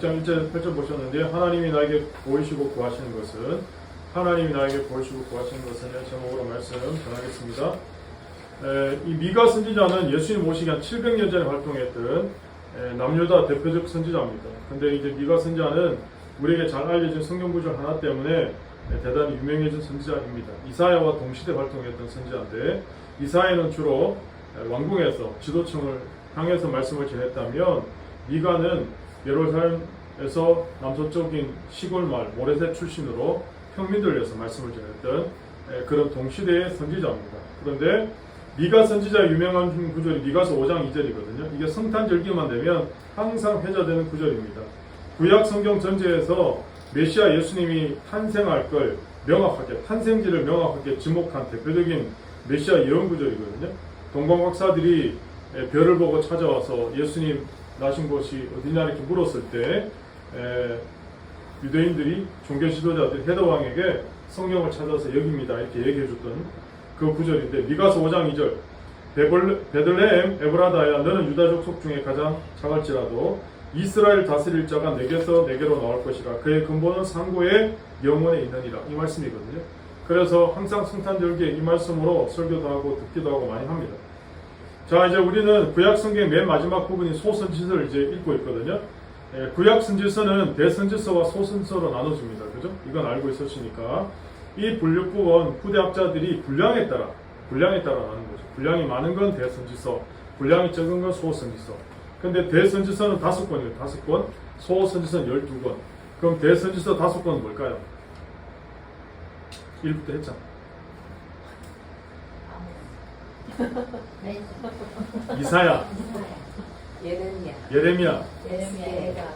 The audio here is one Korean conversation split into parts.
6장 1절 펼쳐보셨는데 하나님이 나에게 보이시고 구하시는 것은 하나님이 나에게 보이시고 구하시는 것은 제목으로 말씀 전하겠습니다. 이 미가 선지자는 예수님 오시기 한 700년 전에 활동했던 남유다 대표적 선지자입니다. 근데 이제 미가 선지자는 우리에게 잘 알려진 성경 구절 하나 때문에 대단히 유명해진 선지자입니다. 이사야와 동시대 활동했던 선지자인데 이사야는 주로 왕궁에서 지도층을 향해서 말씀을 전했다면 미가는 예루살렘에서 남서쪽인 시골 마을 모레셋 출신으로 평민들을 위해서 말씀을 전했던 그런 동시대의 선지자입니다. 그런데 미가 선지자의 유명한 구절이 미가서 5장 2절이거든요. 이게 성탄절기만 되면 항상 회자되는 구절입니다. 구약 성경 전체에서 메시아 예수님이 탄생할 걸 명확하게, 탄생지를 명확하게 지목한 대표적인 메시아 예언 구절이거든요. 동방박사들이 별을 보고 찾아와서 예수님 나신 곳이 어디냐 이렇게 물었을 때 유대인들이 종교 지도자들이 헤롯 왕에게 성경을 찾아서 여기입니다 이렇게 얘기해 줬던 그 구절인데 미가서 5장 2절 베들레헴 에브라다야 너는 유다 족속 중에 가장 작을지라도 이스라엘 다스릴 자가 내게서 내게로 나올 것이라 그의 근본은 상고의 영원에 있느니라 이 말씀이거든요. 그래서 항상 성탄절기에 이 말씀으로 설교도 하고 듣기도 하고 많이 합니다. 자, 이제 우리는 구약 성경의 맨 마지막 부분인 소선지서를 이제 읽고 있거든요. 구약 선지서는 대선지서와 소선지서로 나눠집니다. 그죠? 이건 알고 있으시니까. 이 분류법은 후대 학자들이 분량에 따라 나누는 거죠. 분량이 많은 건 대선지서, 분량이 적은 건 소선지서. 근데 대선지서는 5권이에요. 5권. 소선지서는 12권. 그럼 대선지서 5권은 뭘까요? 1부터 했잖아. 이사야, 예레미야,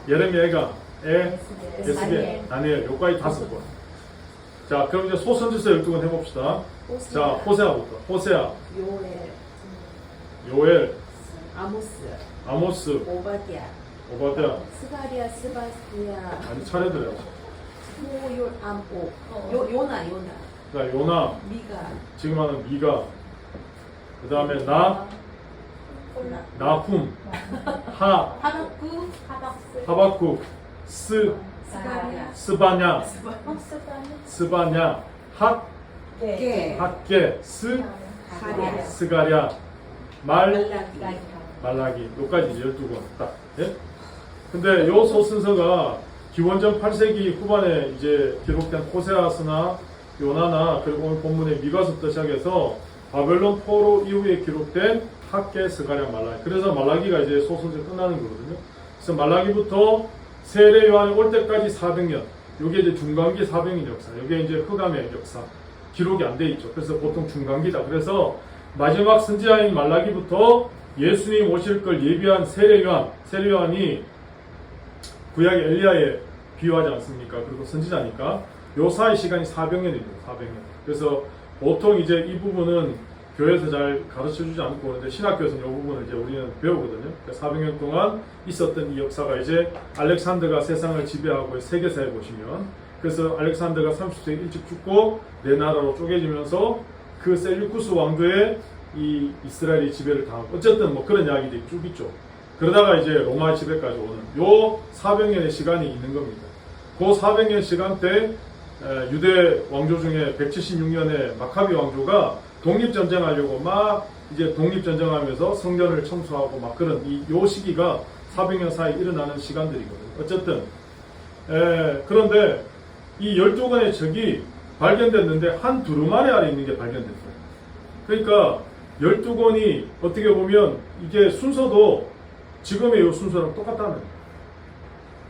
예레미야가, 에스겔, 다니엘, 요까지 5권. 자, 그럼 이제 소선지서 12권 해봅시다. 자, 호세아부터. 호세아, 요엘, 아모스, 오바댜, 스가랴, 스바스야, 아니 차례들어야지. 요나, 자, 요나, 미가, 지금 하는 미가, 그 다음에 나훔, 하박국, 스가랴, 스바냐, 게, 학게, 스가랴, 말라기, 요까지 12권 딱. 예? 근데 요 소순서가 기원전 8세기 후반에 이제 기록된 호세아서나 요나나 그리고 오늘 본문의 미가서부터 시작해서 바벨론 포로 이후에 기록된 학게, 스가랴, 말라기. 그래서 말라기가 이제 소순서 끝나는 거거든요. 그래서 말라기부터 세례 요한이 올 때까지 400년. 요게 이제 중간기 400년 역사. 요게 이제 흑암의 역사. 기록이 안 돼 있죠. 그래서 보통 중간기다. 그래서 마지막 선지자인 말라기부터 예수님 오실 걸 예비한 세례 요한이 구약의 엘리야에 비유하지 않습니까? 그리고 선지자니까 요 사이 시간이 400년입니다. 400년. 그래서 보통 이제 이 부분은 교회에서 잘 가르쳐 주지 않고 그런데 신학교에서는 이 부분을 이제 우리는 배우거든요. 400년 동안 있었던 이 역사가 이제 알렉산더가 세상을 지배하고 세계사에 보시면 그래서 알렉산더가 30세 일찍 죽고 네 나라로 쪼개지면서 그 셀류쿠스 왕조의 이 이스라엘이 지배를 당하고 어쨌든 뭐 그런 이야기들이 쭉 있죠. 그러다가 이제 로마 지배까지 오는 요 400년의 시간이 있는 겁니다. 그 400년 시간 때 유대 왕조 중에 176년에 마카비 왕조가 독립전쟁하려고 막 이제 독립전쟁하면서 성전을 청소하고 막 그런 요 시기가 400년 사이 일어나는 시간들이거든요. 어쨌든 그런데 이 12권의 책이 발견됐는데 한 두루마리 안에 있는 게 발견됐어요. 그러니까 12권이 어떻게 보면 이게 순서도 지금의 이 순서랑 똑같다는 거예요.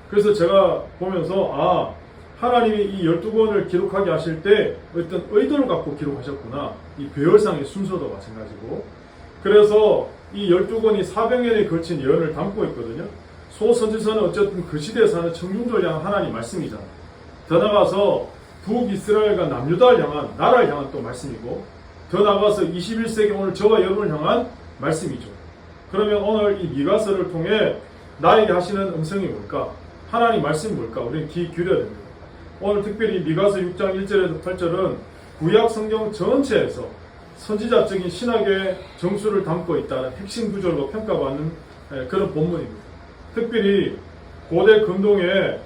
그래서 제가 보면서 하나님이 이 12권을 기록하게 하실 때 어떤 의도를 갖고 기록하셨구나. 이 배열상의 순서도 마찬가지고. 그래서 이 12권이 400년에 걸친 예언을 담고 있거든요. 소선지서는 어쨌든 그 시대에 사는 청중들 향한 하나님 말씀이잖아요. 더 나가서 북이스라엘과 남유다를 향한 나라를 향한 또 말씀이고 더 나가서 21세기 오늘 저와 여러분을 향한 말씀이죠. 그러면 오늘 이 미가서를 통해 나에게 하시는 음성이 뭘까? 하나님 말씀이 뭘까? 우리는 귀 기울여야 됩니다. 오늘 특별히 미가서 6장 1절에서 8절은 구약 성경 전체에서 선지자적인 신학의 정수를 담고 있다는 핵심 구절로 평가받는 그런 본문입니다. 특별히 고대 근동의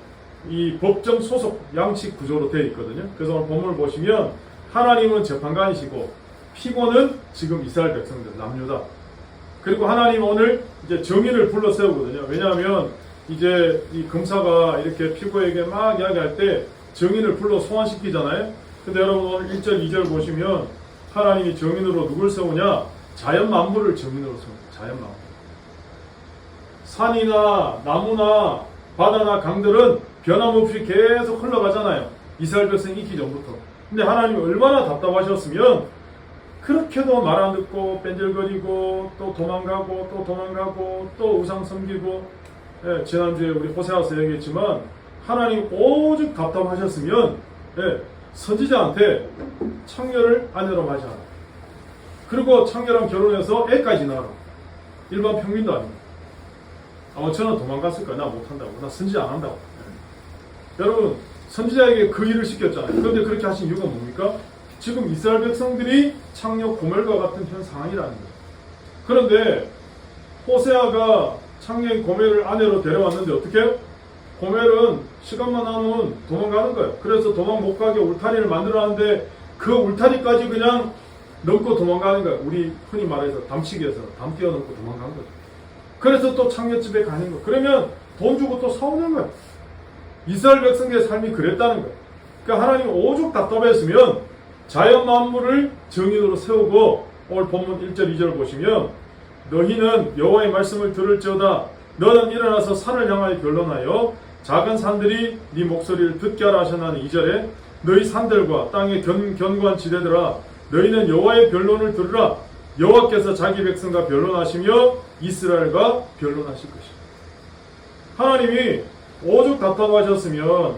이 법정 소속 양식 구조로 되어 있거든요. 그래서 오늘 본문을 보시면 하나님은 재판관이시고 피고는 지금 이스라엘 백성들 남유다. 그리고 하나님 오늘 이제 정의를 불러 세우거든요. 왜냐하면 이제 이 검사가 이렇게 피고에게 막 이야기할 때 정의를 불러 소환시키잖아요. 근데 여러분 오늘 1절, 2절 보시면 하나님이 정인으로 누굴 세우냐? 자연 만물을 정인으로 세웁니다. 자연 만물. 산이나 나무나 바다나 강들은 변함없이 계속 흘러가잖아요. 이스라엘 백성이 있기 전부터. 근데 하나님이 얼마나 답답하셨으면 그렇게도 말 안 듣고 뺀질거리고 또 도망가고 또 우상 섬기고, 예, 지난주에 우리 호세아서 얘기했지만 하나님 오직 답답하셨으면, 예, 선지자한테 창녀를 아내로 맞이하라. 그리고 창녀랑 결혼해서 애까지 낳아라. 일반 평민도 아닙니다. 아마 저는 도망갔을 거야. 나 못한다고. 나 선지자 안 한다고. 예. 여러분, 선지자에게 그 일을 시켰잖아요. 그런데 그렇게 하신 이유가 뭡니까? 지금 이스라엘 백성들이 창녀 고멜과 같은 현 상황이라는 거예요. 그런데 호세아가 창녀인 고멜을 아내로 데려왔는데 어떻게 해요? 고멜은 시간만 하면 도망가는 거예요. 그래서 도망 못 가게 울타리를 만들어놨는데 그 울타리까지 그냥 넘고 도망가는 거예요. 우리 흔히 말해서 담치기에서 담 뛰어넘고 도망가는 거죠. 그래서 또 창녀집에 가는 거예요. 그러면 돈 주고 또 사오는 거예요. 이스라엘 백성의 삶이 그랬다는 거예요. 그러니까 하나님 오죽 답답했으면 자연 만물을 정인으로 세우고, 오늘 본문 1절 2절 보시면 너희는 여호와의 말씀을 들을지어다. 너는 일어나서 산을 향하여 변론하여 작은 산들이 네 목소리를 듣게 하라 하셨나니 2절에 너희 산들과 땅의 견고한 지대들아 너희는 여호와의 변론을 들으라. 여호와께서 자기 백성과 변론하시며 이스라엘과 변론하실 것이다. 하나님이 오죽 답답하셨으면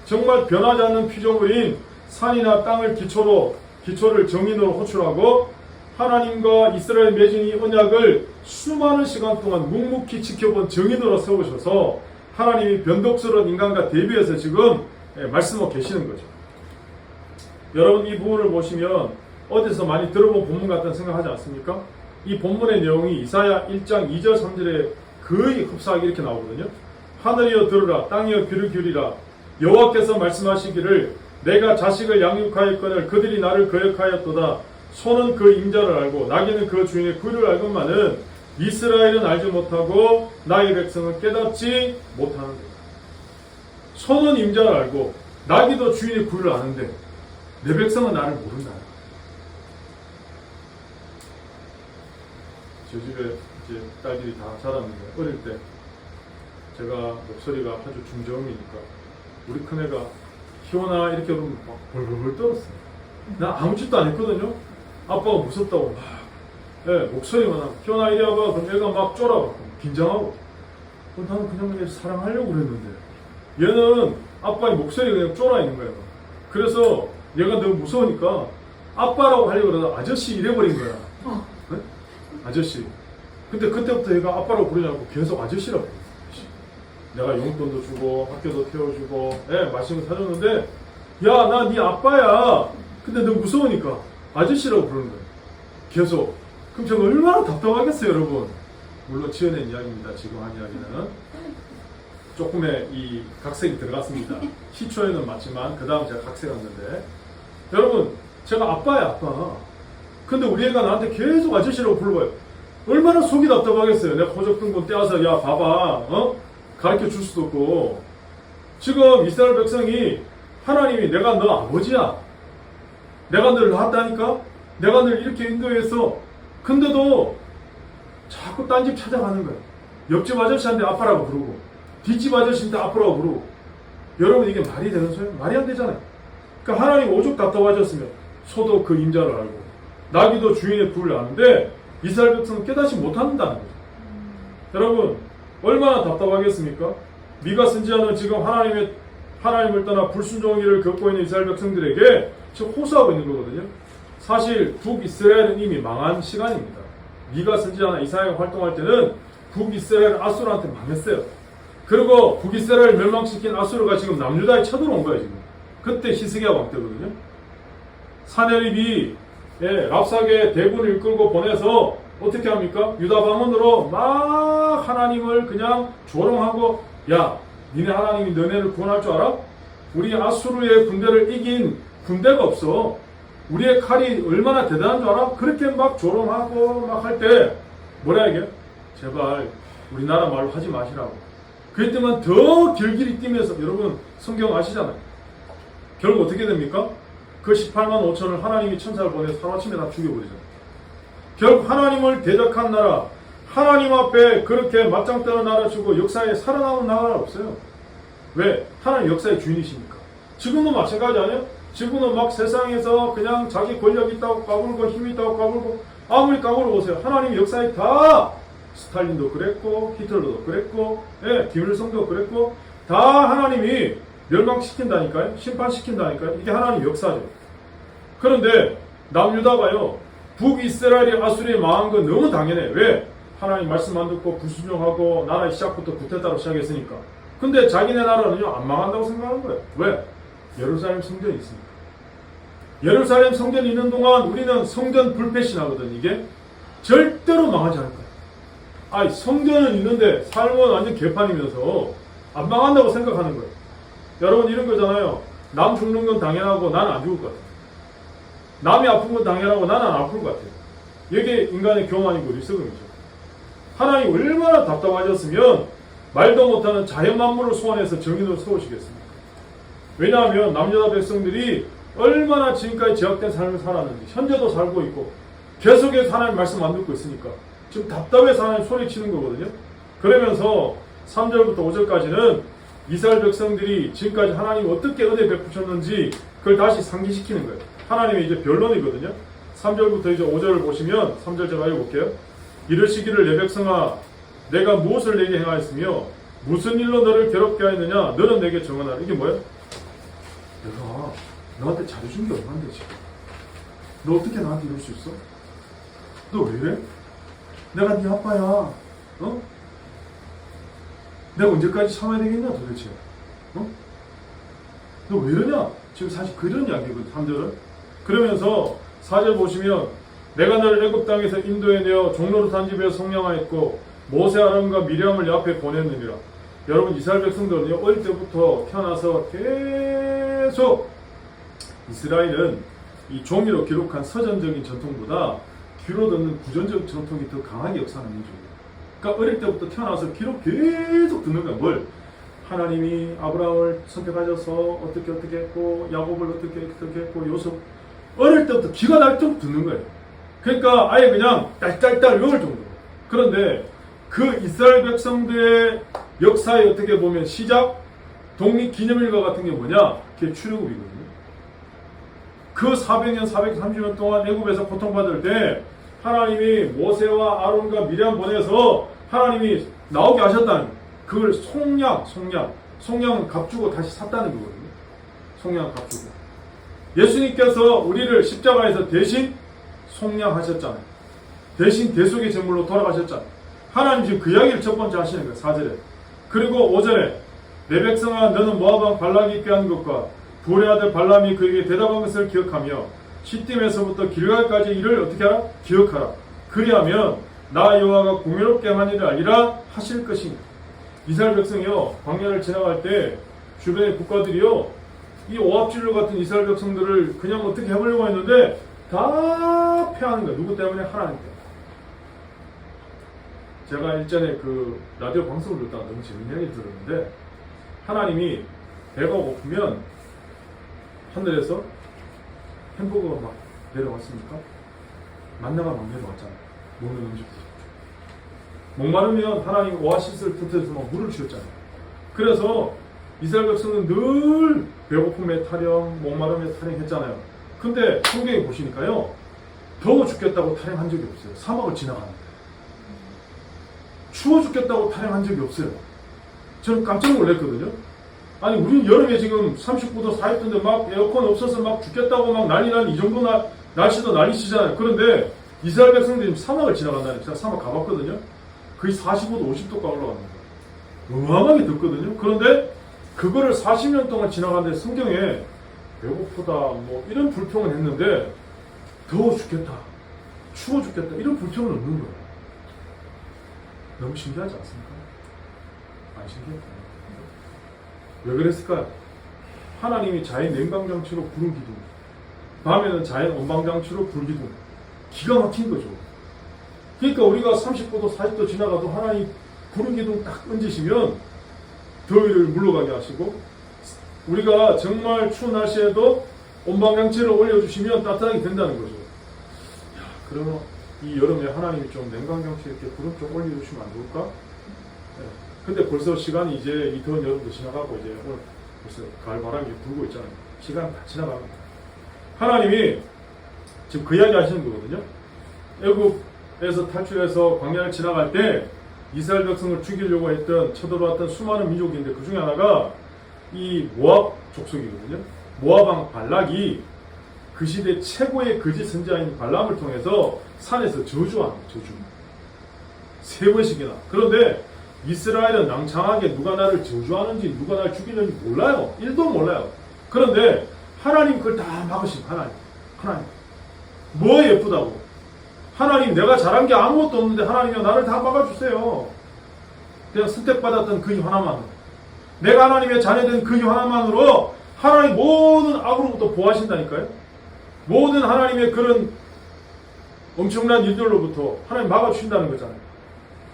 정말 변하지 않는 피조물인 산이나 땅을 기초를 정인으로 호출하고 하나님과 이스라엘 맺은 이 언약을 수많은 시간 동안 묵묵히 지켜본 정인으로 세우셔서 하나님이 변덕스러운 인간과 대비해서 지금 말씀하고 계시는 거죠. 여러분 이 부분을 보시면 어디서 많이 들어본 본문 같다는 생각하지 않습니까? 이 본문의 내용이 이사야 1장 2절 3절에 거의 흡사하게 이렇게 나오거든요. 하늘이여 들으라, 땅이여 귀를 기울이라. 여호와께서 말씀하시기를 내가 자식을 양육하였거늘 그들이 나를 거역하였도다. 소는 그 임자를 알고 나귀는 그 주인의 굴을 알건만은 이스라엘은 알지 못하고 나의 백성은 깨닫지 못하는 거다. 소는 임자를 알고 나귀도 주인의 굴을 아는데 내 백성은 나를 모른다. 저 집에 이제 딸들이 다 자랐는데 어릴 때 제가 목소리가 아주 중저음이니까 우리 큰애가 희원아 이렇게 하면 막 벌벌벌 떨었어요. 나 아무 짓도 안 했거든요. 아빠가 무섭다고 막, 예, 목소리만 하고 희원아 이리 와봐. 그럼 애가 막 쫄아갖고 긴장하고. 나는 그냥 얘 사랑하려고 그랬는데 얘는 아빠의 목소리가 그냥 쫄아 있는 거예요. 그래서 얘가 너무 무서우니까 아빠라고 하려고 그러다 아저씨 이래버린 거야. 네? 아저씨. 근데 그때부터 얘가 아빠라고 부르지 않고 계속 아저씨라고 그랬어요. 내가 용돈도 주고 학교도 태워주고, 예, 맛있는 거 사줬는데 야, 나 네 아빠야. 근데 너 무서우니까 아저씨라고 부르는 거예요. 계속. 그럼 제가 얼마나 답답하겠어요, 여러분. 물론 지어낸 이야기입니다. 지금 한 이야기는 조금의 이 각색이 들어갔습니다. 시초에는 맞지만 그 다음 제가 각색했는데, 여러분 제가 아빠야 아빠. 근데 우리 애가 나한테 계속 아저씨라고 불러요. 얼마나 속이 답답하겠어요. 내가 호적등본 떼어서 야 봐봐, 가르쳐 줄 수도 없고. 지금 이스라엘 백성이 하나님이 내가 너 아버지야, 내가 너를 낳았다니까, 내가 너를 이렇게 인도해서, 근데도 자꾸 딴 집 찾아가는 거야. 옆집 아저씨한테 아빠라고 부르고 뒷집 아저씨한테 아빠라고 부르고. 여러분 이게 말이 되는 소리예요? 말이 안 되잖아요. 그러니까 하나님 오죽 답답하셨으면 소도 그 임자를 알고 나귀도 주인의 굴을 아는데 이스라엘 백성은 깨닫지 못한다는 거죠. 여러분 얼마나 답답하겠습니까? 미가 선지자는 지금 하나님을 떠나 불순종의 길을 겪고 있는 이스라엘 백성들에게 지금 호소하고 있는 거거든요. 사실 북이스라엘은 이미 망한 시간입니다. 미가 선지자나 이사야가 활동할 때는 북이스라엘 아수르한테 망했어요. 그리고 북이스라엘 멸망시킨 아수르가 지금 남유다에 쳐들어온 거예요. 지금 그때 히스기야 왕 때거든요. 사네립이 랍사게 대군을 이끌고 보내서 어떻게 합니까? 유다 방언으로 막 하나님을 그냥 조롱하고 야, 니네 하나님이 너네를 구원할 줄 알아? 우리 아수르의 군대를 이긴 군대가 없어. 우리의 칼이 얼마나 대단한 줄 알아? 그렇게 막 조롱하고 막 할 때 뭐라 얘기해? 제발 우리나라 말로 하지 마시라고. 그랬더만 더 길길이 뛰면서, 여러분 성경 아시잖아요. 결국 어떻게 됩니까? 그 18만 5천을 하나님이 천사를 보내서 하루아침에 다 죽여버리잖아요. 결국 하나님을 대적한 나라, 하나님 앞에 그렇게 맞짱 뜨는 나라 치고 역사에 살아남은 나라가 없어요. 왜? 하나님 역사의 주인이시니까. 지금도 마찬가지 아니에요? 지금은 막 세상에서 그냥 자기 권력 있다고 까불고 힘 있다고 까불고 아무리 까불어 보세요. 하나님 역사에 다 스탈린도 그랬고 히틀러도 그랬고 김일성도 그랬고 다 하나님이 멸망시킨다니까요. 심판시킨다니까요. 이게 하나님 역사죠. 그런데 남유다가요. 북이스라엘이 아수리에 망한 건 너무 당연해. 왜? 하나님 말씀 안 듣고 불순종하고 나라 시작부터 구태타로 시작했으니까. 근데 자기네 나라는요 안 망한다고 생각하는 거예요. 왜? 예루살렘 성전이 있으니까. 예루살렘 성전이 있는 동안 우리는 성전 불패신하거든. 이게 절대로 망하지 않을 거예요. 아니 성전은 있는데 삶은 완전 개판이면서 안 망한다고 생각하는 거예요. 여러분 이런 거잖아요. 남 죽는 건 당연하고 나는 안 죽을 것 같아요. 남이 아픈 건 당연하고 나는 안 아플 것 같아요. 이게 인간의 교만이고 리석음이죠. 하나님 얼마나 답답하셨으면 말도 못하는 자연 만물을 소환해서 정인으로 세우시겠습니까? 왜냐하면 남유다 백성들이 얼마나 지금까지 제약된 삶을 살았는지 현재도 살고 있고 계속해서 하나님 말씀 안 듣고 있으니까 지금 답답해서 하나님 소리치는 거거든요. 그러면서 3절부터 5절까지는 이스라엘 백성들이 지금까지 하나님 어떻게 은혜 베푸셨는지 그걸 다시 상기시키는 거예요. 하나님의 이제 변론이거든요. 3절부터 이제 5절을 보시면 3절 제가 읽어볼게요. 이르시기를 내 백성아 내가 무엇을 내게 행하였으며 무슨 일로 너를 괴롭게 하였느냐 너는 내게 정언하라. 이게 뭐예요? 내가 너한테 잘해준 게 얼만데 지금 너 어떻게 나한테 이럴 수 있어? 너 왜 이래? 내가 네 아빠야. 어? 내가 언제까지 참아야 되겠냐 도대체? 어? 너 왜 이러냐? 지금 사실 그런 이야기거든. 3절은. 그러면서 4절 보시면 내가 너를 애굽 땅에서 인도해 내어 종로로 산 집에서 속량하였고 모세 아론과 미리암을 내 앞에 보냈느니라. 여러분 이스라엘 백성들은요 어릴 때부터 태어나서 계속 이스라엘은 이 종이로 기록한 서전적인 전통보다 귀로 듣는 구전적 전통이 더 강하게 역사하는 민족이에요. 그러니까 어릴 때부터 태어나서 귀로 계속 듣는 거야. 뭘? 하나님이 아브라함을 선택하셔서 어떻게 했고 야곱을 어떻게 했고 요셉 어릴 때부터 귀가 날도록 듣는 거예요. 그러니까 아예 그냥 딸딸딸 외울 정도로. 그런데 그 이스라엘 백성들의 역사에 어떻게 보면 시작 독립기념일과 같은 게 뭐냐? 그게 출애굽이거든요. 그 400년 430년 동안 애굽에서 고통받을 때 하나님이 모세와 아론과 미리암 보내서 하나님이 나오게 하셨다는 그걸 송량은 값 주고 다시 샀다는 거거든요. 송량 값 주고. 예수님께서 우리를 십자가에서 대신 송량하셨잖아요. 대신 대속의 제물로 돌아가셨잖아요. 하나님 지금 그 이야기를 첫 번째 하시는 거예요. 4절에. 그리고 5절에 내 백성아 너는 모압왕 발락이 꾀한 것과 부울의 아들 발람이 그에게 대답한 것을 기억하며 시딤에서부터 길갈까지 이를 어떻게 하라? 기억하라. 그리하면 나 여호와가 공의롭게 한 일을 알리라 하실 것이니. 이스라엘 백성이요 광야를 지나갈 때 주변의 국가들이요 이 오합지졸 같은 이스라엘 백성들을 그냥 어떻게 해보려고 했는데 다 패하는 거예요. 누구 때문에? 하나님 때문에. 제가 일전에 그 라디오 방송을 듣다가 너무 재밌는 얘기를 들었는데 하나님이 배가 고프면 하늘에서 햄버거가 막 내려왔습니까? 만나가 막 내려왔잖아요. 먹는 음식. 목마르면 하나님 오아시스를 터뜨려서 막 물을 주셨잖아요. 그래서 이스라엘 백성은 늘 배고픔에 타령, 목마름에 타령했잖아요. 근데 성경에 보시니까요. 더워 죽겠다고 타령한 적이 없어요. 사막을 지나가는데. 추워 죽겠다고 타령한 적이 없어요. 저는 깜짝 놀랐거든요. 아니 우리는 여름에 지금 39도 40도인데 막 에어컨 없어서 막 죽겠다고 막 난리 나는 이 정도 날씨도 난리치잖아요. 그런데 이스라엘 백성들이 사막을 지나간다니 제가 사막 가봤거든요. 거의 45도 50도가 올라가는 거예요. 어마어마하게 덥거든요. 그런데 그거를 40년 동안 지나가는데 성경에 배고프다 뭐 이런 불평은 했는데 더워 죽겠다 추워 죽겠다 이런 불평은 없는 거예요. 너무 신기하지 않습니까? 안 신기할까요? 왜 그랬을까요? 하나님이 자연 냉방장치로 구름 기둥, 밤에는 자연 온방장치로 불 기둥. 기가 막힌 거죠. 그러니까 우리가 30도도 40도 지나가도 하나님 구름 기둥 딱 얹으시면 더위를 물러가게 하시고, 우리가 정말 추운 날씨에도 온방장치를 올려주시면 따뜻하게 된다는 거죠. 야, 그러면 이 여름에 하나님이 좀 냉방장치 이렇게 구름 좀 올려주시면 안 좋을까? 네. 근데 벌써 시간이 이제 이 더운 여름도 지나가고 이제 오늘 벌써 가을 바람이 불고 있잖아요. 시간 다 지나갑니다. 하나님이 지금 그 이야기 하시는 거거든요. 애굽에서 탈출해서 광야를 지나갈 때 이스라엘 백성을 죽이려고 했던 쳐들어왔던 수많은 민족인데 그 중에 하나가 이 모압 족속이거든요. 모압 왕 발락이 그 시대 최고의 거짓 선지자인 발람을 통해서 산에서 저주하는 거예요. 저주. 3번씩이나. 그런데 이스라엘은 낭창하게 누가 나를 저주하는지 누가 나를 죽이는지 몰라요. 1도 몰라요. 그런데 하나님 그걸 다 막으신 하나님. 뭐 예쁘다고. 하나님 내가 잘한 게 아무것도 없는데 하나님이 나를 다 막아주세요. 그냥 선택받았던 그 힘 하나만으로. 내가 하나님의 자녀된 그 힘 하나만으로 하나님 모든 악으로부터 보호하신다니까요. 모든 하나님의 그런 엄청난 일들로부터 하나님 막아주신다는 거잖아요.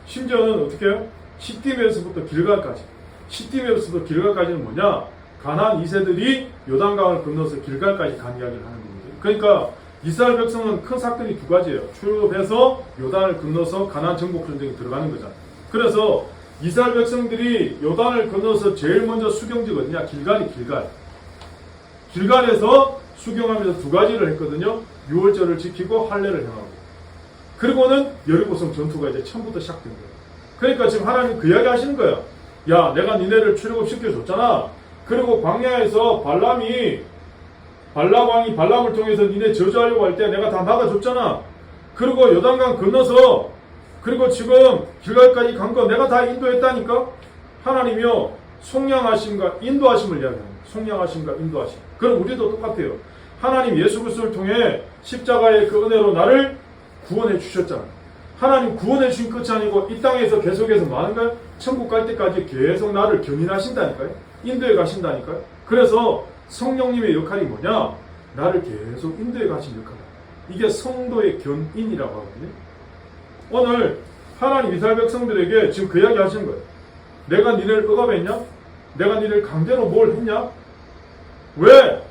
심지어는 어떻게 해요? 시딤에서부터 길갈까지. 시딤에서부터 길갈까지는 뭐냐? 가나안 2세들이 요단강을 건너서 길갈까지 간 이야기를 하는 겁니다. 그러니까 이스라엘 백성은 큰 사건이 2가지예요. 출애굽해서 요단을 건너서 가나안 정복 전쟁에 들어가는 거잖아요. 그래서 이스라엘 백성들이 요단을 건너서 제일 먼저 수경지가 어디냐? 길갈. 길갈에서 수경하면서 2가지를 했거든요. 유월절을 지키고 할례를 행하고. 그리고는 여리고성 전투가 이제 처음부터 시작된 거예요. 그러니까 지금 하나님 그 이야기 하시는 거예요. 야, 내가 니네를 출애굽시켜줬잖아. 그리고 광야에서 발람 왕이 발람을 통해서 니네 저주하려고 할 때 내가 다 막아줬잖아. 그리고 요단강 건너서 그리고 지금 길갈까지 간 거 내가 다 인도했다니까. 하나님이요 속량하심과 인도하심을 이야기합니다. 속량하심과 인도하심. 그럼 우리도 똑같아요. 하나님 예수 그리스도를 통해 십자가의 그 은혜로 나를 구원해 주셨잖아요. 하나님 구원해 주신 끝이 아니고 이 땅에서 계속해서 뭐 하는가요? 천국 갈 때까지 계속 나를 견인하신다니까요. 인도해 가신다니까요. 그래서 성령님의 역할이 뭐냐? 나를 계속 인도해 가신 역할이야. 이게 성도의 견인이라고 하거든요. 오늘 하나님 이스라엘 백성들에게 지금 그 이야기 하시는 거예요. 내가 니를 억압했냐? 내가 니를 강제로 뭘 했냐? 왜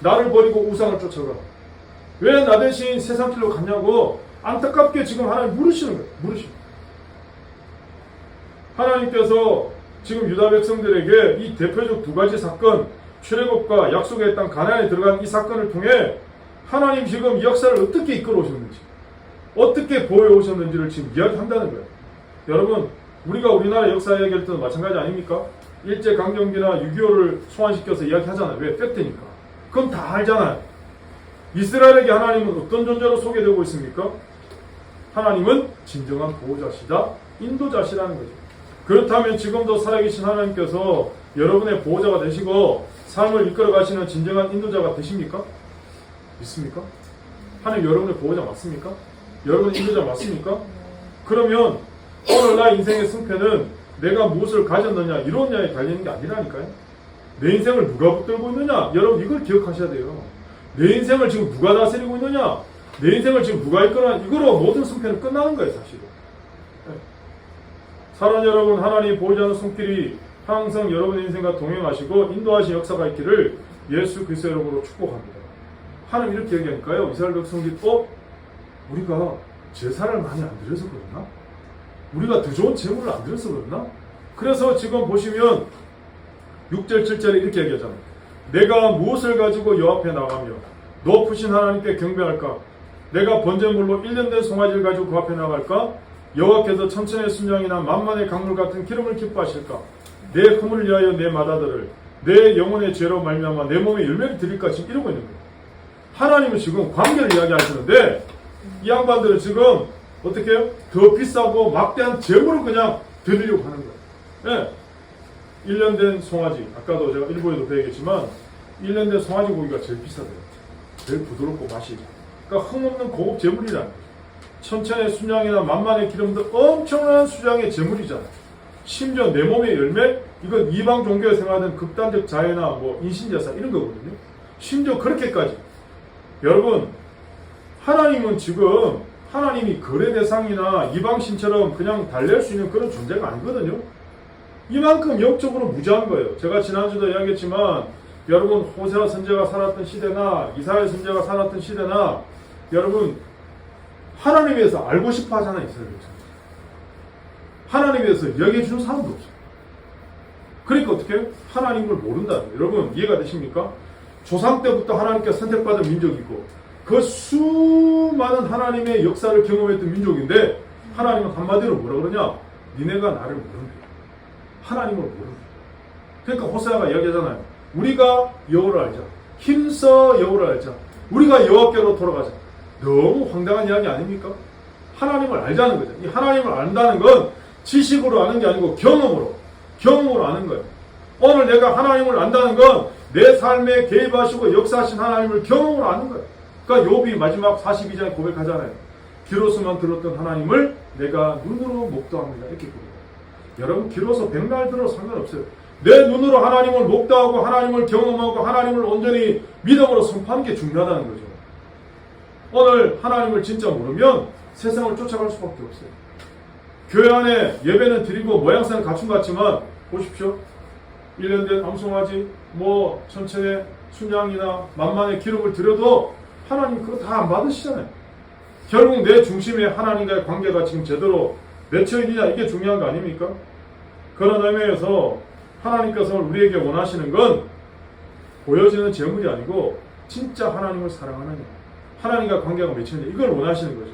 나를 버리고 우상을 쫓아가? 왜 나 대신 세상 길로 갔냐고 안타깝게 지금 하나님 물으시는 거예요. 물으시는 거예요. 하나님께서 지금 유다 백성들에게 이 대표적 2가지 사건, 출애굽과 약속의 땅 가나안에 들어간 이 사건을 통해 하나님 지금 이 역사를 어떻게 이끌어 오셨는지, 어떻게 보여 오셨는지를 지금 이야기한다는 거예요. 여러분, 우리가 우리나라 역사 이야기할 때도 마찬가지 아닙니까? 일제강점기나 6.25를 소환시켜서 이야기하잖아요. 왜? 팩트니까. 그건 다 알잖아요. 이스라엘에게 하나님은 어떤 존재로 소개되고 있습니까? 하나님은 진정한 보호자시다, 인도자시라는 거죠. 그렇다면 지금도 살아계신 하나님께서 여러분의 보호자가 되시고 삶을 이끌어 가시는 진정한 인도자가 되십니까? 믿습니까? 하나님 여러분의 보호자 맞습니까? 여러분의 인도자 맞습니까? 그러면 오늘날 인생의 승패는 내가 무엇을 가졌느냐 이론냐에 달리는 게 아니라니까요. 내 인생을 누가 붙들고 있느냐, 여러분 이걸 기억하셔야 돼요. 내 인생을 지금 누가 다스리고 있느냐, 내 인생을 지금 누가 이끌어, 이거로 모든 승패는 끝나는 거예요, 사실은. 네. 사랑 여러분, 하나님 보호자는 손길이 항상 여러분의 인생과 동행하시고 인도하신 역사가 있기를 예수 그리스도의 이름으로 축복합니다. 하나님 이렇게 얘기하니까요, 이스라엘 백성들이 우리가 제사를 많이 안 드려서 그랬나? 우리가 더 좋은 제물을 안 드려서 그랬나? 그래서 지금 보시면 6절 7절에 이렇게 얘기하잖아요. 내가 무엇을 가지고 여 앞에 나가며 높으신 하나님께 경배할까? 내가 번제물로 1년 된 송아지를 가지고 그 앞에 나갈까? 여호와께서 천천의 순양이나 만만의 강물 같은 기름을 기뻐하실까? 내 허물을 위하여 내 마다들을 내 영혼의 죄로 말미암아 내 몸에 열매를 드릴까? 지금 이러고 있는 거예요. 하나님은 지금 관계를 이야기하시는데 이 양반들은 지금 어떻게 해요? 더 비싸고 막대한 재물을 그냥 드리려고 하는 거예요. 네. 1년 된 송아지, 아까도 제가 일부에도 배우겠지만 1년 된 송아지 고기가 제일 비싸대요. 제일 부드럽고 맛이. 그러니까 흠없는 고급 재물이라는 거죠. 천천의 순양이나 만만의 기름도 엄청난 수량의 재물이잖아요. 심지어 내 몸의 열매, 이건 이방 종교에 생활하는 극단적 자해나 뭐 인신제사 이런 거거든요. 심지어 그렇게까지. 여러분, 하나님은 지금 하나님이 거래 대상이나 이방신처럼 그냥 달랠 수 있는 그런 존재가 아니거든요. 이만큼 영적으로 무지한 거예요. 제가 지난주도 이야기했지만 여러분 호세아 선지자가 살았던 시대나 이사야 선지자가 살았던 시대나 여러분 하나님에 대해서 알고 싶어 하잖아요. 이스라엘 백성. 하나님에 대해서 이야기해 주는 사람도 없어요. 그러니까 어떻게? 하나님을 모른다. 여러분 이해가 되십니까? 조상 때부터 하나님께 선택받은 민족이고 그 수많은 하나님의 역사를 경험했던 민족인데 하나님은 한마디로 뭐라 그러냐? 니네가 나를 모른다. 하나님을 모른다. 그러니까 호세아가 이야기하잖아요. 우리가 여호와를 알자. 힘써 여호와를 알자. 우리가 여호와께로 돌아가자. 너무 황당한 이야기 아닙니까? 하나님을 알자는 거죠. 이 하나님을 안다는 건 지식으로 아는 게 아니고 경험으로 아는 거예요. 오늘 내가 하나님을 안다는 건 내 삶에 개입하시고 역사하신 하나님을 경험으로 아는 거예요. 그러니까 욥이 마지막 42장에 고백하잖아요. 귀로서만 들었던 하나님을 내가 눈으로 목도합니다. 이렇게 고백해요. 여러분 귀로서 백날 들어도 상관없어요. 내 눈으로 하나님을 목도하고 하나님을 경험하고 하나님을 온전히 믿음으로 선포하는 게 중요하다는 거죠. 오늘 하나님을 진짜 모르면 세상을 쫓아갈 수밖에 없어요. 교회 안에 예배는 드리고 모양새는 갖춘 것 같지만 보십시오. 1년 된 암송아지 뭐 천천의 순양이나 만만의 기록을 드려도 하나님 그거 다 안 받으시잖아요. 결국 내 중심에 하나님과의 관계가 지금 제대로 맺혀 있느냐 이게 중요한 거 아닙니까? 그런 의미에서 하나님께서 우리에게 원하시는 건 보여지는 재물이 아니고 진짜 하나님을 사랑하느냐, 하나님과 관계가 맺혀 있느냐 이걸 원하시는 거죠.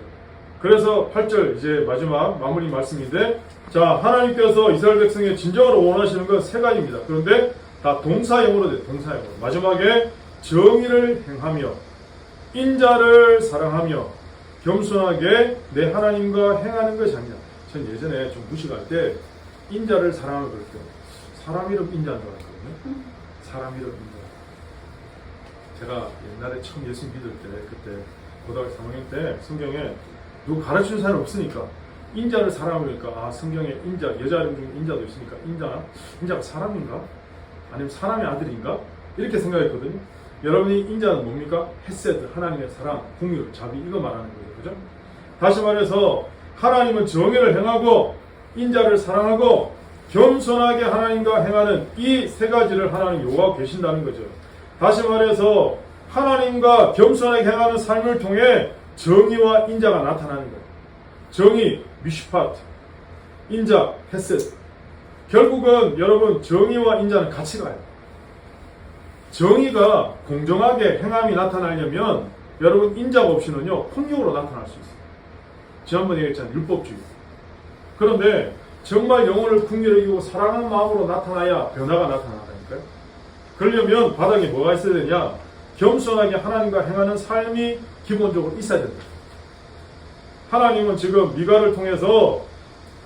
그래서 8절 이제 마지막 마무리 말씀인데, 자 하나님께서 이스라엘 백성의 진정으로 원하시는 건 세 가지입니다. 그런데 다 동사형으로 돼요. 동사형으로. 마지막에 정의를 행하며 인자를 사랑하며 겸손하게 내 하나님과 행하는 것이 아니냐. 전 예전에 좀 무식할 때 인자를 사랑하는 걸 때 사람 이름 인자인 줄 알았거든요. 사람 이름 인자. 제가 옛날에 처음 예수 믿을 때 그때 고등학교 3학년 때 성경에 누구 가르치는 사람이 없으니까 인자를 사랑하니까 아 성경에 인자 여자 이름 중에 인자도 있으니까 인자가 사람인가? 아니면 사람의 아들인가? 이렇게 생각했거든요. 여러분이 인자는 뭡니까? 헤세드 하나님의 사랑, 긍휼, 자비 이거 말하는 거예요. 그죠? 다시 말해서 하나님은 정의를 행하고 인자를 사랑하고 겸손하게 하나님과 행하는 이 세 가지를 하나님 요구하고 계신다는 거죠. 다시 말해서 하나님과 겸손하게 행하는 삶을 통해 정의와 인자가 나타나는 거예요. 정의, 미슈파트, 인자, 헤세드. 결국은 여러분 정의와 인자는 같이 가요. 정의가 공정하게 행함이 나타나려면 여러분 인자가 없이는요 폭력으로 나타날 수 있어요. 지난번에 얘기했잖아요. 율법주의. 그런데 정말 영혼을 긍휼히 여기고 사랑하는 마음으로 나타나야 변화가 나타난다니까요. 그러려면 바닥에 뭐가 있어야 되냐? 겸손하게 하나님과 행하는 삶이 기본적으로 있어야 된다. 하나님은 지금 미가를 통해서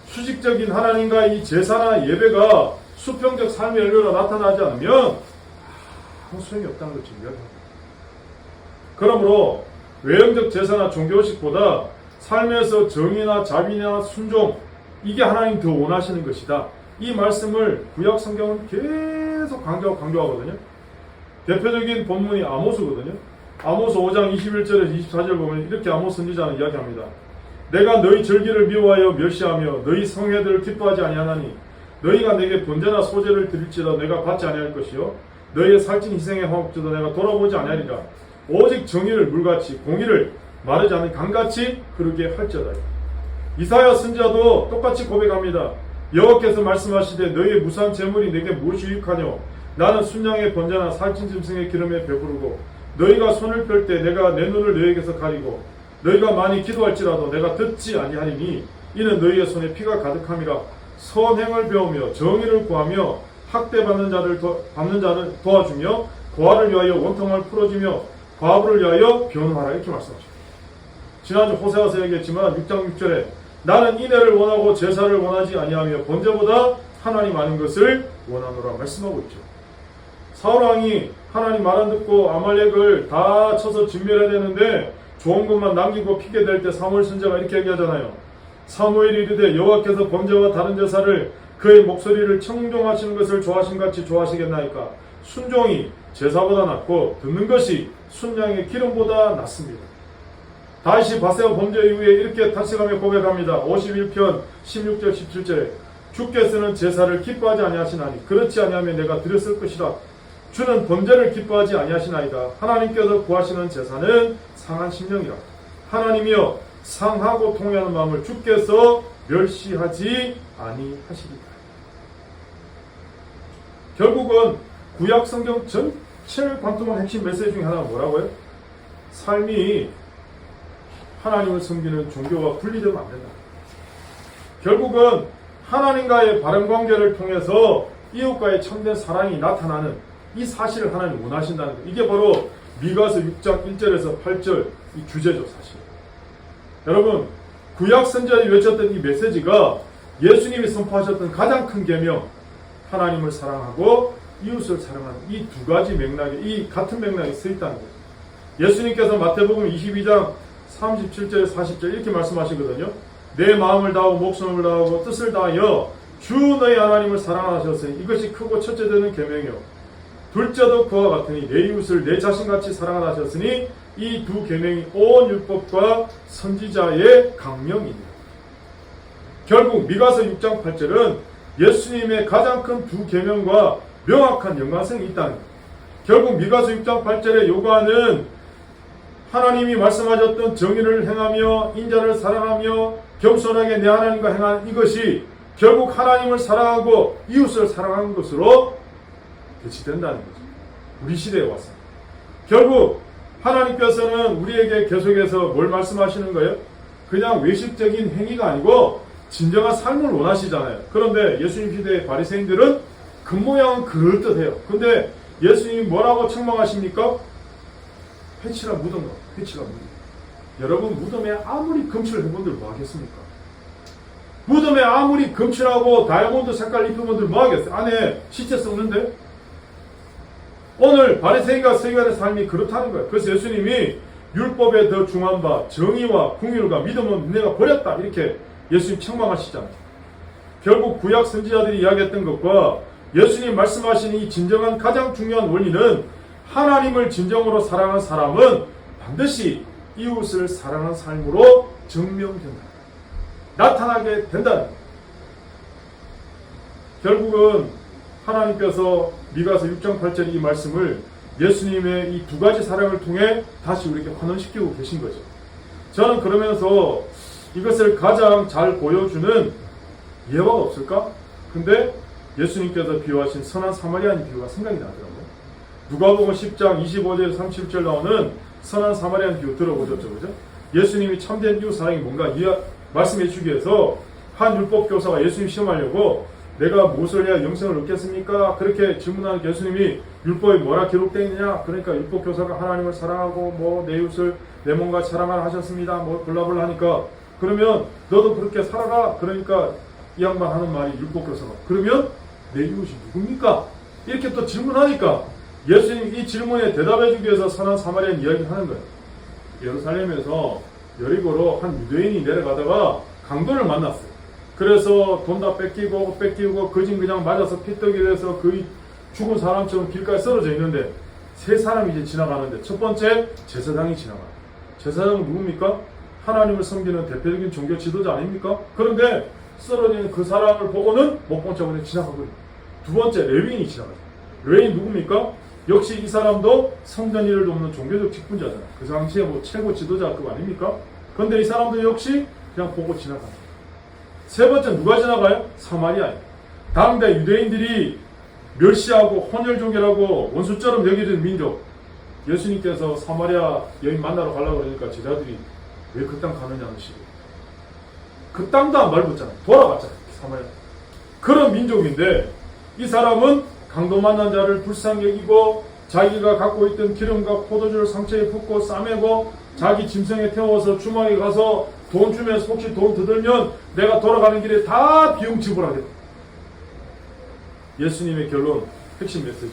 수직적인 하나님과 이 제사나 예배가 수평적 삶의 열매로 나타나지 않으면 아무 소용이 없다는 걸 지금 이야기합니다. 그러므로 외형적 제사나 종교식보다 삶에서 정의나 자비나 순종 이게 하나님 더 원하시는 것이다. 이 말씀을 구약 성경은 계속 강조하거든요. 대표적인 본문이 아모스거든요. 아모스 5장 21절에서 24절 보면 이렇게 아모스 선지자는 이야기합니다. 내가 너희 절기를 미워하여 멸시하며 너희 성회들을 기뻐하지 아니하나니 너희가 내게 번제나 소제를 드릴지라 내가 받지 아니할 것이요 너희의 살찐 희생의 화목제도 내가 돌아보지 아니하리라. 오직 정의를 물같이 공의를 마르지 않은 강같이 흐르게 할지어다. 이사야 선지자도 똑같이 고백합니다. 여호와께서 말씀하시되 너희의 무수한 재물이 내게 무엇이 유익하뇨? 나는 순양의 번제나 살찐 짐승의 기름에 배부르고 너희가 손을 펼 때 내가 내 눈을 너희에게서 가리고 너희가 많이 기도할지라도 내가 듣지 아니하리니 이는 너희의 손에 피가 가득함이라. 선행을 배우며 정의를 구하며 학대받는 자를 도와주며 고아를 위하여 원통을 풀어주며 과부를 위하여 변호하라. 이렇게 말씀하십니다. 지난주 호세아서 얘기했지만 6장 6절에 나는 인애를 원하고 제사를 원하지 아니하며 번제보다 하나님 아는 것을 원하노라 말씀하고 있죠. 사울왕이 하나님 말 안 듣고 아말렉을 다 쳐서 진멸해야 되는데 좋은 것만 남기고 피게 될 때 사무엘 선지자가 이렇게 얘기하잖아요. 사무엘이 이르되 여호와께서 번제와 다른 제사를 그의 목소리를 청종하시는 것을 좋아하심같이 좋아하시겠나이까. 순종이 제사보다 낫고 듣는 것이 순양의 기름보다 낫습니다. 다윗이 바세바 범죄 이후에 이렇게 다시가며 고백합니다. 51편 16절 17절에 주께서는 제사를 기뻐하지 아니하시나니 그렇지 아니하면 내가 드렸을 것이라. 주는 범죄를 기뻐하지 아니하시나이다. 하나님께서 구하시는 제사는 상한 심령이라. 하나님이여 상하고 통회하는 마음을 주께서 멸시하지 아니하시리라. 결국은 구약 성경 전체를 관통한 핵심 메시지 중에 하나가 뭐라고요? 삶이 하나님을 섬기는 종교와 분리되면 안 된다. 결국은 하나님과의 바른 관계를 통해서 이웃과의 참된 사랑이 나타나는 이 사실을 하나님 원하신다는 것. 이게 바로 미가서 6장 1절에서 8절 이 주제죠, 사실. 여러분, 구약 선지자들이 외쳤던 이 메시지가 예수님이 선포하셨던 가장 큰 계명, 하나님을 사랑하고 이웃을 사랑하는 이 두 가지 맥락에, 이 같은 맥락에 서 있다는 거죠. 예수님께서 마태복음 22장 37절 40절 이렇게 말씀하시거든요. 내 마음을 다하고 목숨을 다하고 뜻을 다하여 주 너희 하나님을 사랑하셨으니 이것이 크고 첫째 되는 계명이요 둘째도 그와 같으니 내 이웃을 내 자신같이 사랑하라 하셨으니 이 두 계명이 온 율법과 선지자의 강령입니다. 결국 미가서 6장 8절은 예수님의 가장 큰 두 계명과 명확한 연관성이 있다는 것. 결국 미가서 6장 8절에 요구하는 하나님이 말씀하셨던 정의를 행하며 인자를 사랑하며 겸손하게 내 하나님과 행하는 이것이 결국 하나님을 사랑하고 이웃을 사랑하는 것으로 대치된다는 거죠. 우리 시대에 와서. 결국 하나님께서는 우리에게 계속해서 뭘 말씀하시는 거예요? 그냥 외식적인 행위가 아니고 진정한 삶을 원하시잖아요. 그런데 예수님 시대의 바리새인들은 겉모양은 그럴듯해요. 근데 예수님이 뭐라고 책망하십니까? 회칠한 무덤, 회칠한 무덤. 여러분, 무덤에 아무리 검칠을 해본들 뭐 하겠습니까? 무덤에 아무리 검칠하고 다이아몬드 색깔 입힌 분들 뭐 하겠어요? 안에 시체 썩는데? 오늘 바리새인과 서기관의 삶이 그렇다는 거예요. 그래서 예수님이 율법에 더 중한 바 정의와 궁율과 믿음은 내가 버렸다 이렇게 예수님 책망하시잖아요. 결국 구약 선지자들이 이야기했던 것과 예수님 말씀하신 이 진정한 가장 중요한 원리는 하나님을 진정으로 사랑하는 사람은 반드시 이웃을 사랑하는 삶으로 증명된다. 나타나게 된다는 거예요. 결국은 하나님께서 미가서 6장 8절 이 말씀을 예수님의 이 두 가지 사랑을 통해 다시 우리에게 환원시키고 계신 거죠. 저는 그러면서 이것을 가장 잘 보여주는 예화가 없을까? 근데 예수님께서 비유하신 선한 사마리아인 비유가 생각이 나더라고요. 누가복음 10장 25절 37절 나오는 선한 사마리아인 비유 들어보셨죠? 그죠? 예수님이 참된 이웃 사랑이 뭔가 말씀해 주기 위해서 한 율법 교사가 예수님 시험하려고 내가 무엇을 해야 영생을 얻겠습니까? 그렇게 질문하는 예수님이 율법에 뭐라 기록되어 있느냐? 그러니까 율법 교사가 하나님을 사랑하고 뭐 내 이웃을 내 몸과 사랑하라 하셨습니다. 뭐 블라블라 하니까 그러면 너도 그렇게 살아라. 그러니까 이 양반 하는 말이 율법 교사가 그러면 내 이웃이 누굽니까? 이렇게 또 질문하니까 예수님 이 질문에 대답해 주기 위해서 선한 사마리아인 이야기를 하는 거예요. 예루살렘에서 여리고로 한 유대인이 내려가다가 강도를 만났어요. 그래서 돈 다 뺏기고 거진 그냥 맞아서 피떡이 돼서 거의 죽은 사람처럼 길가에 쓰러져 있는데 세 사람이 이제 지나가는데 첫 번째 제사장이 지나가요. 제사장은 누굽니까? 하나님을 섬기는 대표적인 종교 지도자 아닙니까? 그런데 쓰러진 그 사람을 보고는 못 본 척 그냥 지나가거든요. 두 번째 레위인이 지나가요. 레위인 누굽니까? 역시 이 사람도 성전 일을 돕는 종교적 직분자잖아요. 그 당시에 뭐 최고 지도자급 아닙니까? 그런데 이 사람도 역시 그냥 보고 지나가요. 세 번째 누가 지나가요? 사마리아예요. 당대 유대인들이 멸시하고 혼혈족이라고 원수처럼 여기는 민족. 예수님께서 사마리아 여인 만나러 가려고 그러니까 제자들이 왜 그 땅 가느냐는 식으로. 그 땅도 안 밟았잖아요. 돌아갔잖아요. 사마리아. 그런 민족인데 이 사람은 강도 만난 자를 불쌍히 여기고 자기가 갖고 있던 기름과 포도주를 상처에 붓고 싸매고 자기 짐승에 태워서 주막에 가서 돈 주면서 혹시 돈 더 들면 내가 돌아가는 길에 다 비용 지불하겠다. 예수님의 결론, 핵심 메시지.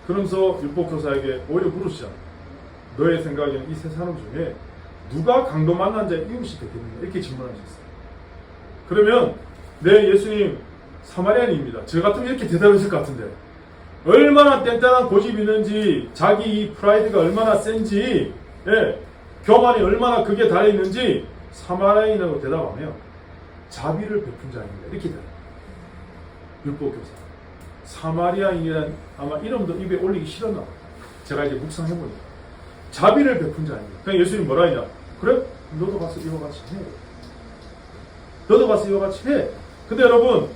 그러면서 율법교사에게 오히려 물으시잖아요. 너의 생각에는 이 세 사람 중에 누가 강도 만난 자의 이웃이 되겠느냐? 이렇게 질문하셨어요. 그러면 네 예수님 사마리아인입니다. 저 같으면 이렇게 대답했을 것 같은데 얼마나 뗀뗀한 고집이 있는지 자기 이 프라이드가 얼마나 센지 예, 교만이 얼마나 그게 달려있는지 사마리아인이라고 대답하면 자비를 베푼 자입니다. 이렇게 돼요. 율법교사 사마리아인이란 아마 이름도 입에 올리기 싫었나 봐요. 제가 이제 묵상해보니까 자비를 베푼 자입니다. 그냥 예수님 뭐라 했냐, 그래? 너도 가서 이와 같이 해. 너도 가서 이와 같이 해. 근데 여러분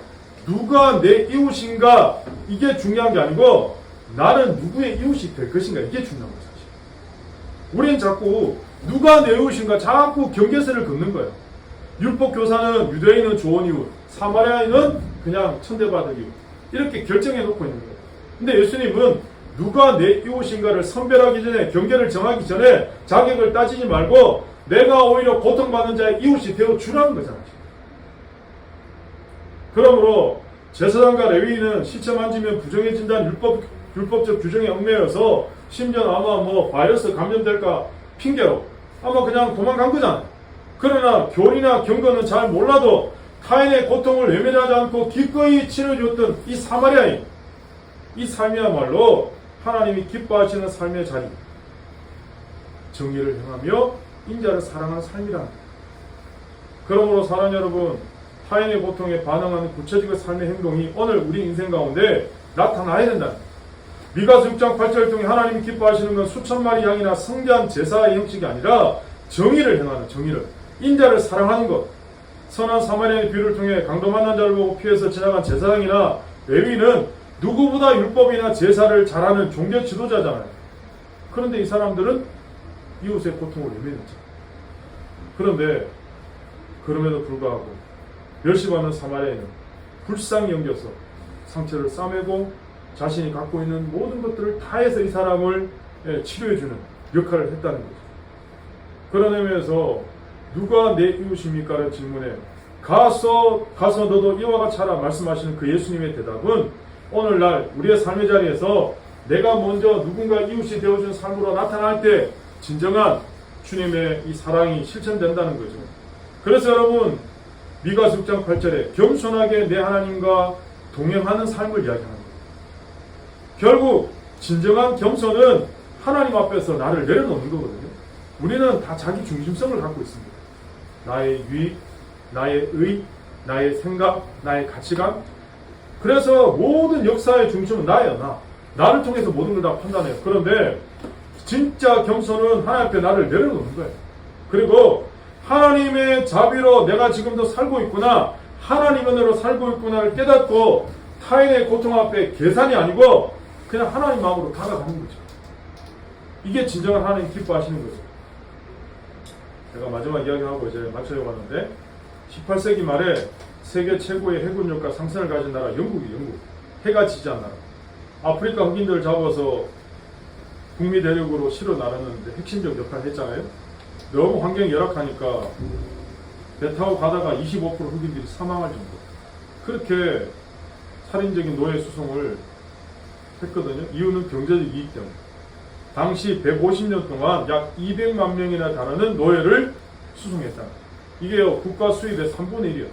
누가 내 이웃인가 이게 중요한 게 아니고 나는 누구의 이웃이 될 것인가 이게 중요한 거예요. 사실 우리는 자꾸 누가 내 이웃인가 자꾸 경계선을 긋는 거예요. 율법교사는 유대인은 좋은 이웃, 사마리아인은 그냥 천대받을 이웃 이렇게 결정해 놓고 있는 거예요. 근데 예수님은 누가 내 이웃인가를 선별하기 전에 경계를 정하기 전에 자격을 따지지 말고 내가 오히려 고통받는 자의 이웃이 되어주라는 거잖아요. 그러므로 제사장과 레위인은 시체 만지면 부정해진다는 율법적 규정에 얽매여서 심지어 아마 뭐 바이러스 감염될까 핑계로 아마 그냥 도망간 거잖아요. 그러나 교리나 경건은 잘 몰라도 타인의 고통을 외면하지 않고 기꺼이 치료해줬던 이 사마리아인, 이 삶이야말로 하나님이 기뻐하시는 삶의 자리, 정의를 행하며 인자를 사랑하는 삶이라는 거예요. 그러므로 사랑 여러분, 타인의 고통에 반응하는 구체적인 삶의 행동이 오늘 우리 인생 가운데 나타나야 된다. 미가서 6장 8절을 통해 하나님이 기뻐하시는 건 수천 마리 양이나 성대한 제사의 형식이 아니라 정의를 행하는, 정의를, 인자를 사랑하는 것. 선한 사마리아의 비유를 통해 강도 만난 자를 보고 피해서 지나간 제사장이나 레위는 누구보다 율법이나 제사를 잘하는 종교 지도자잖아요. 그런데 이 사람들은 이웃의 고통을 외면했죠. 그런데 그럼에도 불구하고 멸시받는 사마리아인은 불쌍히 여겨서 상처를 싸매고 자신이 갖고 있는 모든 것들을 다해서 이 사람을 치료해주는 역할을 했다는 거죠. 그런 의미에서 누가 내 이웃입니까? 라는 질문에 가서 너도 이와 같이 하라 말씀하시는 그 예수님의 대답은 오늘날 우리의 삶의 자리에서 내가 먼저 누군가 이웃이 되어준 삶으로 나타날 때 진정한 주님의 이 사랑이 실천된다는 거죠. 그래서 여러분 미가서 6장 8절에 겸손하게 내 하나님과 동행하는 삶을 이야기하는 거예요. 결국 진정한 겸손은 하나님 앞에서 나를 내려놓는 거거든요. 우리는 다 자기 중심성을 갖고 있습니다. 나의 유익, 나의 의, 나의 생각, 나의 가치관. 그래서 모든 역사의 중심은 나예요. 나를 통해서 모든 걸 다 판단해요. 그런데 진짜 겸손은 하나님 앞에 나를 내려놓는 거예요. 그리고 하나님의 자비로 내가 지금도 살고 있구나, 하나님 은혜로 살고 있구나를 깨닫고 타인의 고통 앞에 계산이 아니고 그냥 하나님 마음으로 다가가는 거죠. 이게 진정한 하나님 기뻐하시는 거죠. 제가 마지막 이야기하고 이제 마치려고 하는데 18세기 말에 세계 최고의 해군력과 상선을 가진 나라 영국. 해가 지지 않는 나라. 아프리카 흑인들을 잡아서 북미 대륙으로 실어 나르는데 핵심적 역할을 했잖아요. 너무 환경이 열악하니까 배 타고 가다가 25% 흑인들이 사망할 정도. 그렇게 살인적인 노예 수송을 했거든요. 이유는 경제적 이익 때문에. 당시 150년 동안 약 200만 명이나 달하는 노예를 수송했다. 이게요, 국가 수입의 3분의 1이에요.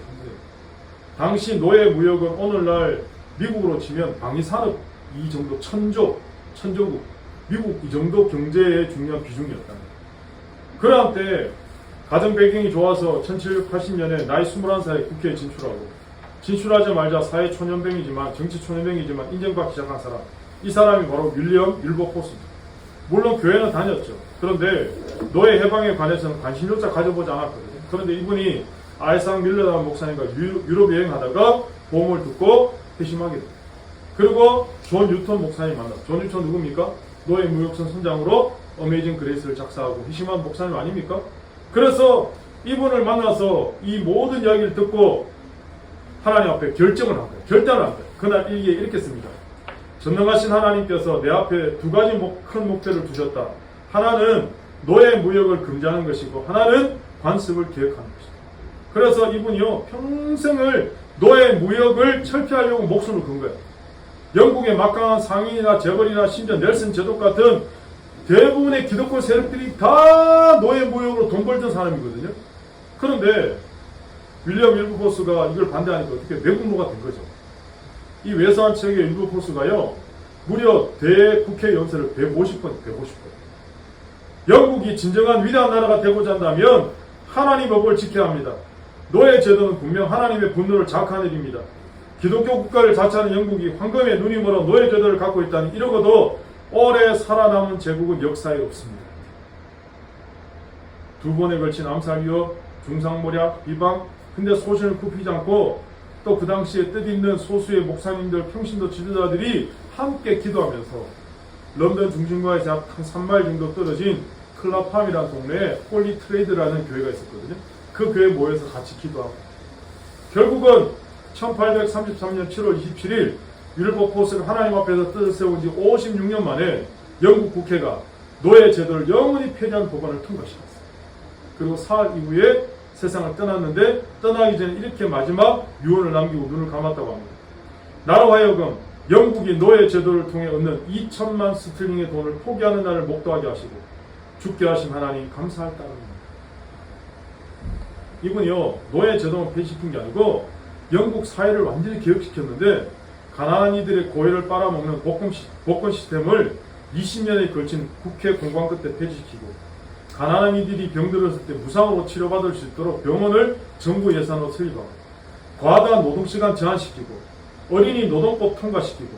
당시 노예 무역은 오늘날 미국으로 치면 방위산업 이 정도 천조국, 미국 이 정도 경제의 중요한 비중이었다. 그러한 때 가정 배경이 좋아서 1780년에 나이 21살에 국회에 진출하자마자 사회 초년병이지만 정치 초년병이지만 인정받기 시작한 사람, 이 사람이 바로 윌리엄 윌버포스입니다. 물론 교회는 다녔죠. 그런데 노예 해방에 관해서는 관심조차 가져보지 않았거든요. 그런데 이분이 아이상 밀러라는 목사님과 유럽 여행하다가 보험을 듣고 회심하게 됩니다. 그리고 존 뉴턴 목사님 만났어요. 존 뉴턴 누굽니까? 노예 무역선 선장으로 어메이징 그레이스를 작사하고 회심한 목사님 아닙니까? 그래서 이분을 만나서 이 모든 이야기를 듣고 하나님 앞에 결정을 한 거예요. 결단을 한 거예요. 그날 일기에 이렇게 씁니다. 전능하신 하나님께서 내 앞에 두 가지 큰 목표를 두셨다. 하나는 노예 무역을 금지하는 것이고 하나는 관습을 계획하는 것이다. 그래서 이분이요, 평생을 노예 무역을 철폐하려고 목숨을 건 거예요. 영국의 막강한 상인이나 재벌이나 심지어 넬슨 제독 같은 대부분의 기독교 세력들이 다 노예 무역으로 돈 벌던 사람이거든요. 그런데 윌리엄 윌버포스가 이걸 반대하니까 어떻게 내국노가 된 거죠. 이 외세한 책의 일부 포수가요, 무려 대국회 연설을 150번. 영국이 진정한 위대한 나라가 되고자 한다면 하나님 법을 지켜야 합니다. 노예 제도는 분명 하나님의 분노를 자극하는 일입니다. 기독교 국가를 자처하는 영국이 황금의 눈이 멀어 노예 제도를 갖고 있다니 이러고도 오래 살아남은 제국은 역사에 없습니다. 2번에 걸친 암살 위협, 중상모략, 비방, 근데 소신을 굽히지 않고 또 그 당시에 뜻있는 소수의 목사님들, 평신도 지도자들이 함께 기도하면서 런던 중심가에서 약 한 3마일 정도 떨어진 클라팜이라는 동네에 홀리 트레이드라는 교회가 있었거든요. 그 교회에 모여서 같이 기도하고 결국은 1833년 7월 27일 윌버포스를 하나님 앞에서 뜻을 세운 지 56년 만에 영국 국회가 노예 제도를 영원히 폐지한 법안을 통과시켰어요. 그리고 사흘 이후에 세상을 떠났는데 떠나기 전에 이렇게 마지막 유언을 남기고 눈을 감았다고 합니다. 나로 하여금 영국이 노예 제도를 통해 얻는 2천만 스틸링의 돈을 포기하는 날을 목도하게 하시고 죽게 하신 하나님 감사할 따름입니다. 이분이요, 노예 제도만 폐지시킨 게 아니고 영국 사회를 완전히 개혁시켰는데 가난한 이들의 고혈을 빨아먹는 복권 시스템을 20년에 걸친 국회 공방 끝에 폐지시키고 가난한 이들이 병들었을 때 무상으로 치료받을 수 있도록 병원을 정부 예산으로 설립하고 과다한 노동시간 제한시키고 어린이 노동법 통과시키고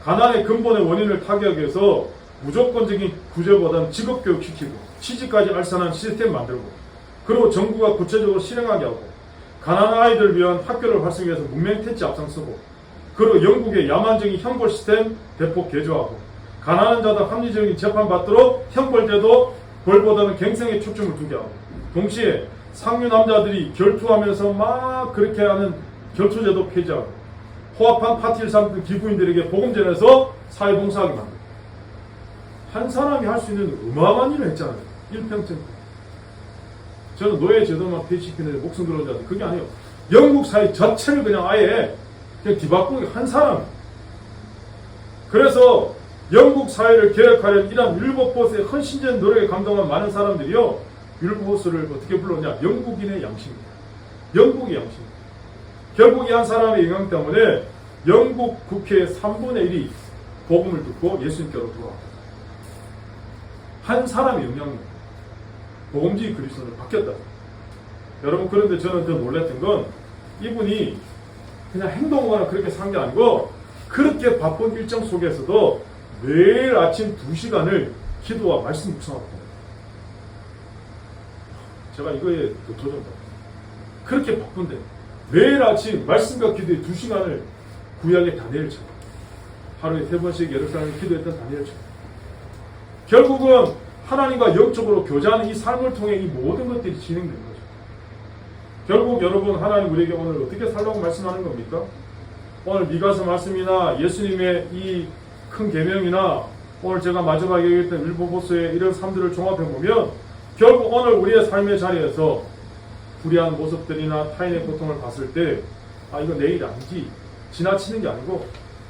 가난의 근본의 원인을 타개하기 위해서 무조건적인 구제보다는 직업교육시키고 취직까지 알선한 시스템 만들고 그리고 정부가 구체적으로 실행하게 하고 가난한 아이들을 위한 학교를 활성화해서 문명 퇴치 앞장서고 그리고 영국의 야만적인 형벌 시스템 대폭 개조하고 가난한 자들 합리적인 재판 받도록 형벌제도 벌보다는 갱생에 초점을 두게 하고 동시에 상류 남자들이 결투하면서 막 그렇게 하는 결투제도 폐지하고 호합한 파티를 삼는 기부인들에게 복음 전해서 사회봉사하게 만들고 한 사람이 할 수 있는 어마어마한 일을 했잖아요. 일평생. 저는 노예 제도만 폐지시키는데 목숨 걸은 줄 알았는데 그게 아니에요. 영국 사회 자체를 그냥 아예 그냥 뒤바꾸는 한 사람. 그래서 영국 사회를 개혁하려는 이러한 윌버포스의 헌신적인 노력에 감동한 많은 사람들이요, 윌버포스를 어떻게 불렀냐? 영국인의 양심입니다. 영국의 양심. 결국 이 한 사람의 영향 때문에 영국 국회의 3분의 1이 복음을 듣고 예수님께로 돌아왔다. 한 사람의 영향입니다. 복음주의 그리스도로 바뀌었다. 여러분, 그런데 저는 더 놀랐던 건 이분이 그냥 행동하거나 그렇게 산 게 아니고 그렇게 바쁜 일정 속에서도 매일 아침 2시간을 기도와 말씀 묵상하고 제가 이거에 도전다. 그렇게 바쁜데 매일 아침 말씀과 기도에 2시간을 구약의 다니엘처럼 하루에 3번씩 예루살렘에 기도했던 다니엘처럼 결국은 하나님과 영적으로 교제하는 이 삶을 통해 이 모든 것들이 진행된 거죠. 결국 여러분, 하나님 우리에게 오늘 어떻게 살라고 말씀하는 겁니까? 오늘 미가서 말씀이나 예수님의 이 큰 계명이나 오늘 제가 마지막에 얘기했던 윌버포스의 이런 삶들을 종합해보면 결국 오늘 우리의 삶의 자리에서 불의한 모습들이나 타인의 고통을 봤을 때 이거 내 일 아니지 지나치는 게 아니고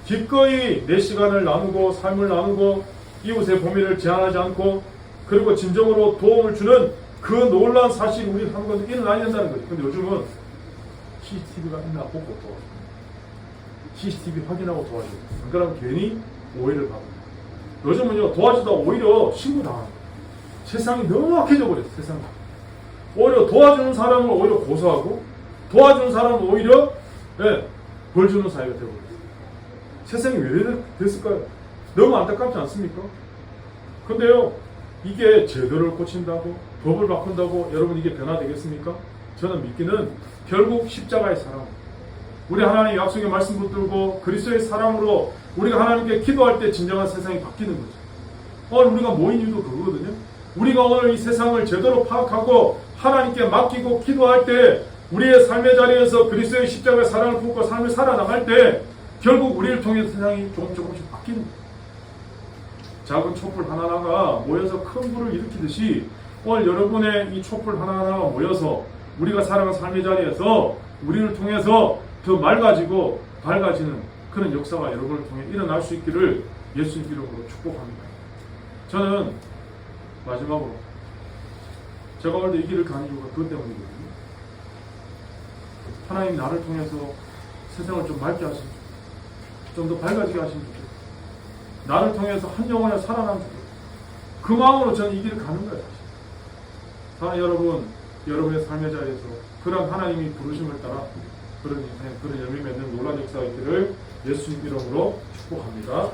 기꺼이 내 시간을 나누고 삶을 나누고 이웃의 범위를 제한하지 않고 그리고 진정으로 도움을 주는 그 놀라운 사실이 우리 한 번 일어나야 된다는 거죠. 근데 요즘은 CCTV가 있나 보고 도와줘. CCTV 확인하고 도와줘. 안 그러면 괜히 오해를 받고. 요즘은요, 도와주다 오히려 신고당하는 거예요. 세상이 너무 악해져 버렸어요. 세상이. 오히려 도와주는 사람을 오히려 고소하고 도와주는 사람은 오히려 벌 주는 사회가 되어버렸어요. 세상이 왜 됐을까요? 너무 안타깝지 않습니까? 근데요, 이게 제도를 고친다고 법을 바꾼다고 여러분 이게 변화되겠습니까? 저는 믿기는 결국 십자가의 사랑, 우리 하나님의 약속의 말씀 붙들고 그리스도의 사랑으로 우리가 하나님께 기도할 때 진정한 세상이 바뀌는 거죠. 오늘 우리가 모인 이유도 그거거든요. 우리가 오늘 이 세상을 제대로 파악하고 하나님께 맡기고 기도할 때 우리의 삶의 자리에서 그리스도의 십자가의 사랑을 품고 삶을 살아나갈 때 결국 우리를 통해 세상이 조금씩 바뀌는 거예요. 작은 촛불 하나하나가 모여서 큰 불을 일으키듯이 오늘 여러분의 이 촛불 하나하나가 모여서 우리가 살아가는 삶의 자리에서 우리를 통해서 더 맑아지고 밝아지는 그런 역사가 여러분을 통해 일어날 수 있기를 예수님 이름으로 축복합니다. 저는 마지막으로 제가 오늘 이 길을 가는 이유가 그것 때문이거든요. 하나님 나를 통해서 세상을 좀 맑게 하시죠. 좀 더 밝아지게 하시면 좋겠어요. 나를 통해서 한 영혼이 살아나면 좋겠어요. 그 마음으로 저는 이 길을 가는 거예요. 사랑하는 여러분, 여러분의 삶의 자리에서 그런 하나님이 부르심을 따라 그런 인생, 그런 열매 맺는 놀라운 역사가 있기를 예수님 이름으로 축복합니다.